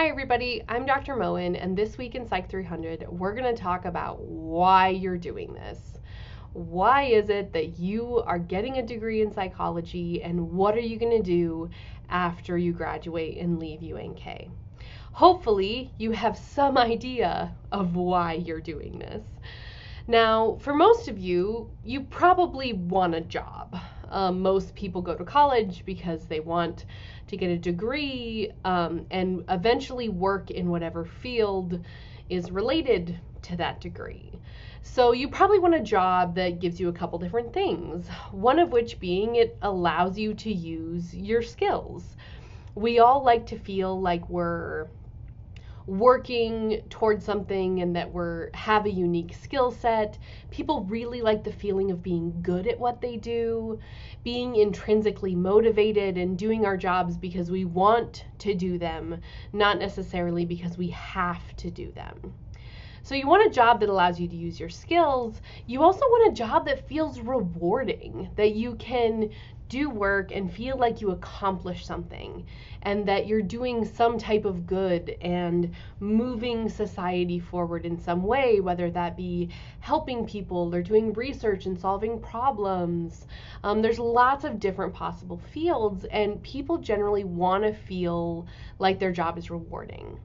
Hi everybody, I'm Dr. Moen, and this week in Psych 300, we're going to talk about why you're doing this. Why is it that you are getting a degree in psychology, and what are you going to do after you graduate and leave UNK? Hopefully, you have some idea of why you're doing this. Now, for most of you, you probably want a job. Most people go to college because they want to get a degree and eventually work in whatever field is related to that degree. So you probably want a job that gives you a couple different things, one of which being it allows you to use your skills. We all like to feel like we're working towards something and that have a unique skill set. People really like the feeling of being good at what they do, being intrinsically motivated and doing our jobs because we want to do them, not necessarily because we have to do them. So you want a job that allows you to use your skills. You also want a job that feels rewarding, that you can do work and feel like you accomplished something and that you're doing some type of good and moving society forward in some way, whether that be helping people or doing research and solving problems. There's lots of different possible fields, and people generally want to feel like their job is rewarding.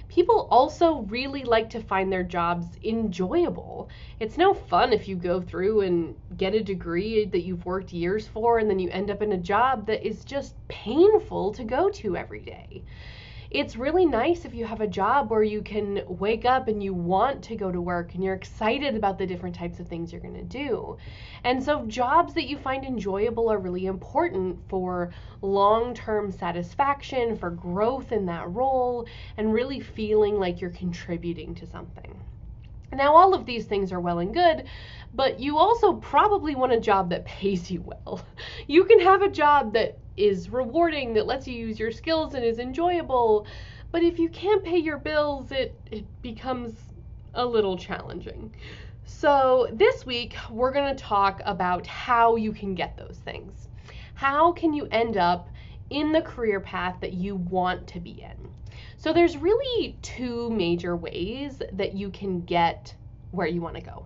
People also really like to find their jobs enjoyable. It's no fun if you go through and get a degree that you've worked years for and then you end up in a job that is just painful to go to every day. It's really nice if you have a job where you can wake up and you want to go to work and you're excited about the different types of things you're going to do. And so jobs that you find enjoyable are really important for long-term satisfaction, for growth in that role, and really feeling like you're contributing to something. Now, all of these things are well and good, but you also probably want a job that pays you well. You can have a job that is rewarding, that lets you use your skills and is enjoyable, but if you can't pay your bills, it becomes a little challenging. So this week, we're going to talk about how you can get those things. How can you end up in the career path that you want to be in? So there's really two major ways that you can get where you want to go.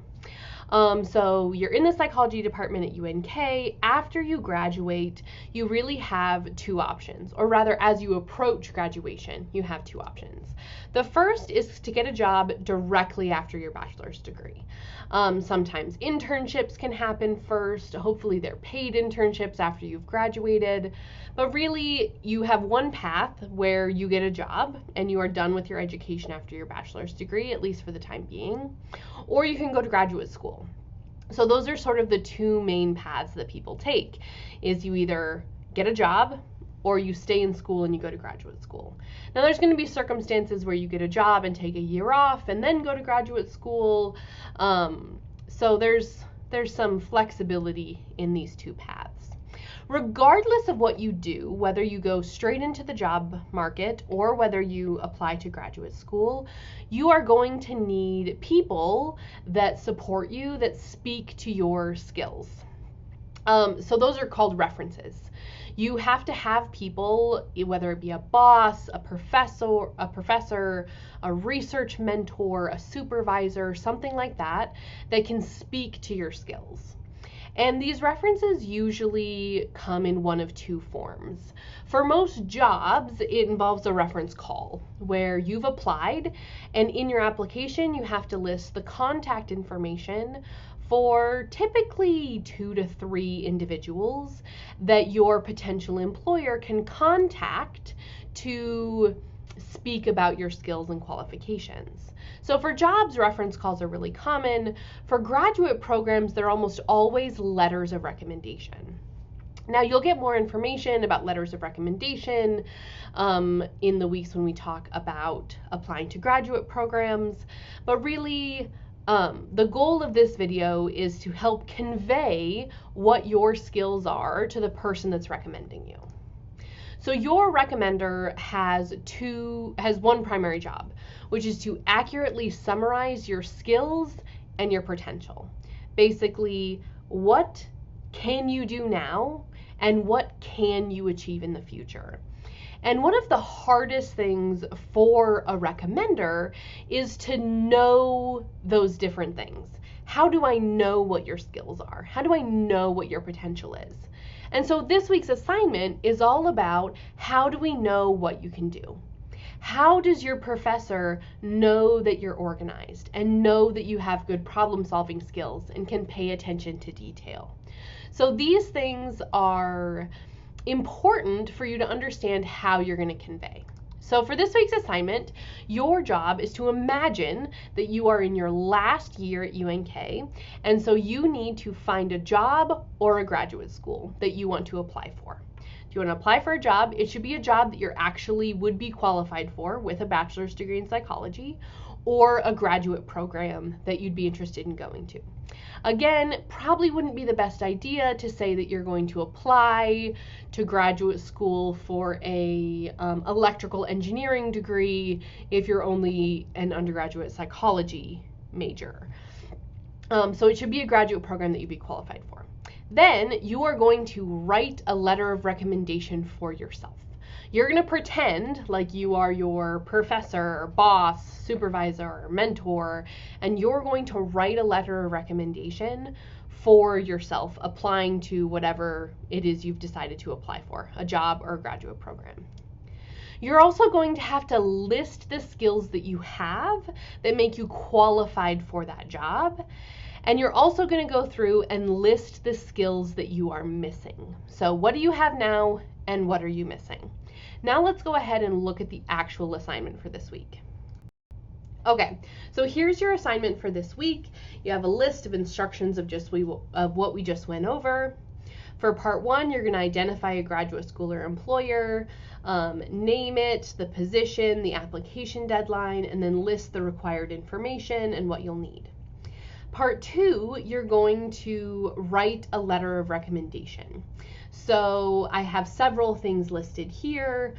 So you're in the psychology department at UNK. After you graduate, you really have two options, or rather, as you approach graduation, you have two options. The first is to get a job directly after your bachelor's degree. Sometimes internships can happen first. Hopefully they're paid internships after you've graduated. But really, you have one path where you get a job and you are done with your education after your bachelor's degree, at least for the time being. Or you can go to graduate school. So those are sort of the two main paths that people take, is you either get a job or you stay in school and you go to graduate school. Now there's going to be circumstances where you get a job and take a year off and then go to graduate school. So there's some flexibility in these two paths. Regardless of what you do, whether you go straight into the job market or whether you apply to graduate school, you are going to need people that support you, that speak to your skills. So those are called references. You have to have people, whether it be a boss, a professor, a research mentor, a supervisor, something like that, that can speak to your skills. And these references usually come in one of two forms. For most jobs, it involves a reference call where you've applied, and in your application, you have to list the contact information for typically 2 to 3 individuals that your potential employer can contact to speak about your skills and qualifications. So for jobs, reference calls are really common. For graduate programs, they're almost always letters of recommendation. Now, you'll get more information about letters of recommendation in the weeks when we talk about applying to graduate programs, but really, the goal of this video is to help convey what your skills are to the person that's recommending you. So your recommender has one primary job, which is to accurately summarize your skills and your potential. Basically, what can you do now and what can you achieve in the future? And one of the hardest things for a recommender is to know those different things. How do I know what your skills are? How do I know what your potential is? And so this week's assignment is all about how do we know what you can do? How does your professor know that you're organized and know that you have good problem solving skills and can pay attention to detail? So these things are important for you to understand how you're going to convey. So for this week's assignment, your job is to imagine that you are in your last year at UNK, and so you need to find a job or a graduate school that you want to apply for. If you want to apply for a job, it should be a job that you're actually would be qualified for with a bachelor's degree in psychology, or a graduate program that you'd be interested in going to. Again, probably wouldn't be the best idea to say that you're going to apply to graduate school for a electrical engineering degree if you're only an undergraduate psychology major. So it should be a graduate program that you'd be qualified for. Then you are going to write a letter of recommendation for yourself. You're going to pretend like you are your professor, boss, supervisor, mentor, and you're going to write a letter of recommendation for yourself, applying to whatever it is you've decided to apply for, a job or a graduate program. You're also going to have to list the skills that you have that make you qualified for that job. And you're also going to go through and list the skills that you are missing. So what do you have now and what are you missing? Now let's go ahead and look at the actual assignment for this week. Okay, so here's your assignment for this week. You have a list of instructions of what we just went over. For part 1, you're going to identify a graduate school or employer, name it, the position, the application deadline, and then list the required information and what you'll need. Part 2, you're going to write a letter of recommendation. So I have several things listed here.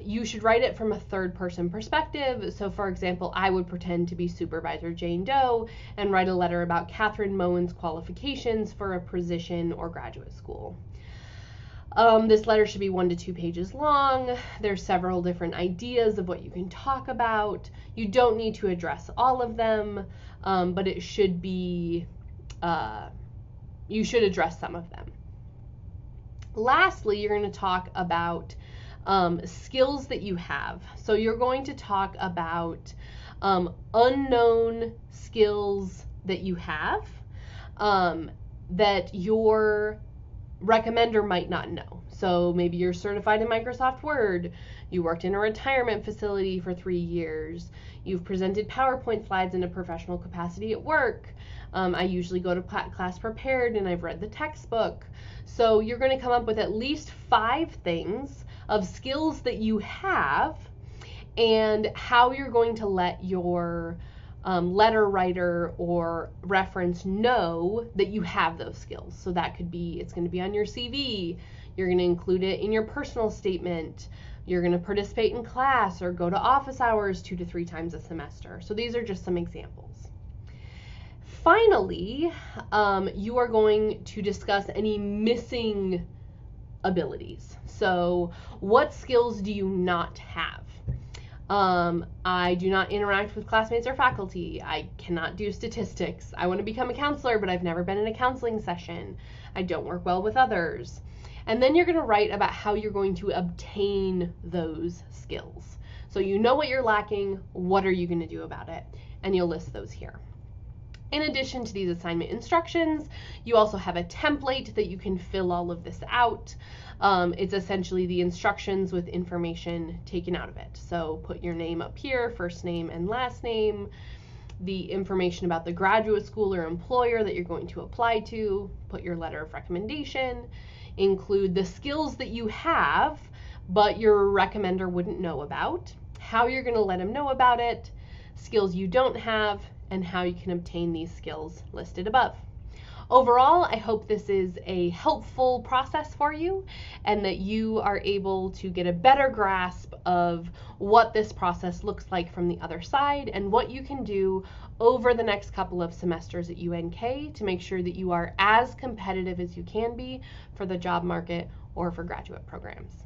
You should write it from a third-person perspective. So for example, I would pretend to be Supervisor Jane Doe and write a letter about Catherine Moen's qualifications for a position or graduate school. This letter should be 1 to 2 pages long. There's several different ideas of what you can talk about. You don't need to address all of them, but it should be, you should address some of them. Lastly, you're going to talk about skills that you have. So you're going to talk about unknown skills that you have that your recommender might not know. So maybe you're certified in Microsoft Word, you worked in a retirement facility for 3 years, you've presented PowerPoint slides in a professional capacity at work. I usually go to class prepared and I've read the textbook. So you're going to come up with at least 5 things of skills that you have and how you're going to let your letter writer or reference know that you have those skills. So that could be, it's going to be on your CV, you're going to include it in your personal statement, you're going to participate in class or go to office hours 2 to 3 times a semester. So these are just some examples. Finally, you are going to discuss any missing abilities. So what skills do you not have? I do not interact with classmates or faculty. I cannot do statistics. I want to become a counselor, but I've never been in a counseling session. I don't work well with others. And then you're going to write about how you're going to obtain those skills. So you know what you're lacking, what are you going to do about it? And you'll list those here. In addition to these assignment instructions, you also have a template that you can fill all of this out. It's essentially the instructions with information taken out of it. So put your name up here, first name and last name, the information about the graduate school or employer that you're going to apply to, put your letter of recommendation, include the skills that you have, but your recommender wouldn't know about, how you're going to let them know about it, skills you don't have, and how you can obtain these skills listed above. Overall, I hope this is a helpful process for you and that you are able to get a better grasp of what this process looks like from the other side and what you can do over the next couple of semesters at UNK to make sure that you are as competitive as you can be for the job market or for graduate programs.